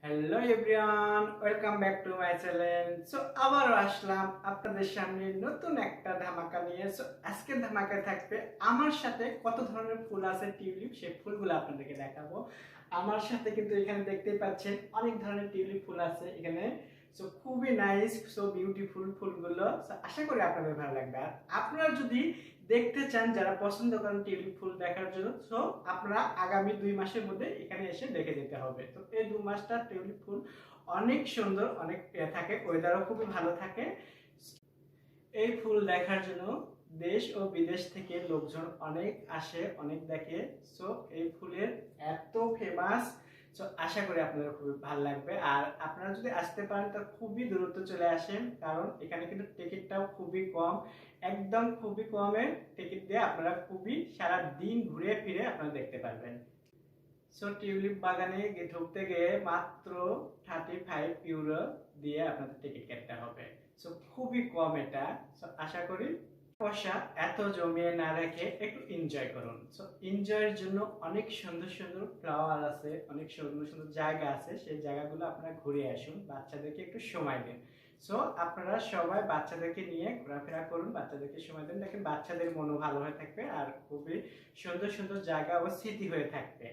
Hello everyone, welcome back to my channel. So আবারও আসলাম আপনাদের সামনে নতুন একটা ধামাকা নিয়ে। সো আজকের ধামাকায় থাকবে আমার সাথে কত ধরনের ফুল আছে টিউলিপ, সেই ফুলগুলো আপনাদেরকে দেখাবো। আমার সাথে কিন্তু এখানে দেখতেই পাচ্ছেন অনেক ধরনের টিউলিপ ফুল আছে এখানে। সো খুবই নাইস, সো বিউটিফুল ফুলগুলো। সো আশা করি আপনাদের ভালো লাগবে। আর আপনারা যদি দেখতে চান, যারা পছন্দ করেন টিউলিপ ফুল দেখার জন্য, সো আপনারা আগামী 2 মাসের মধ্যে এখানে এসে দেখে যেতে হবে। তো এই 2 মাসটা টিউলিপ ফুল অনেক সুন্দর, অনেক থাকে, ওয়েদারও খুবই ভালো থাকে। এই ফুল দেখার জন্য দেশ ও বিদেশ থেকে লোকজন অনেক আসে, অনেক দেখে। সো এই ফুলের এত ফেমাস। সো আশা করি আপনাদের খুবই ভালো লাগবে। আর আপনারা যদি আসতে পারেন তো খুবই দ্রুত চলে আসেন, কারণ এখানে কিন্তু টিকিটটাও খুবই কম। একদম খুবই কমে টিকিট দিয়ে আপনারা খুবই সারা দিন ঘুরে ফিরে আপনারা দেখতে পারবেন। সো টিউলিপ বাগানে ঢুকতে গিয়ে মাত্র 35 ইউরো দিয়ে আপনাদের টিকিট কাটতে হবে। সো খুবই কম এটা। সো আশা করি পয়সা এত জমিয়ে না রেখে একটু এনজয় করুন। সো এনজয়ের জন্য অনেক সুন্দর সুন্দর ফ্লাওয়ার আছে, অনেক সুন্দর সুন্দর জায়গা আছে, সেই জায়গাগুলো আপনারা ঘুরে আসুন, বাচ্চাদেরকে একটু সময় দিন। সো আপনারা সবাই বাচ্চাদেরকে নিয়ে ঘোরাফেরা করুন, বাচ্চাদেরকে সময় দিন, দেখেন বাচ্চাদের মনও ভালো হয়ে থাকবে আর খুবই সুন্দর সুন্দর জায়গা ও স্মৃতি হয়ে থাকবে।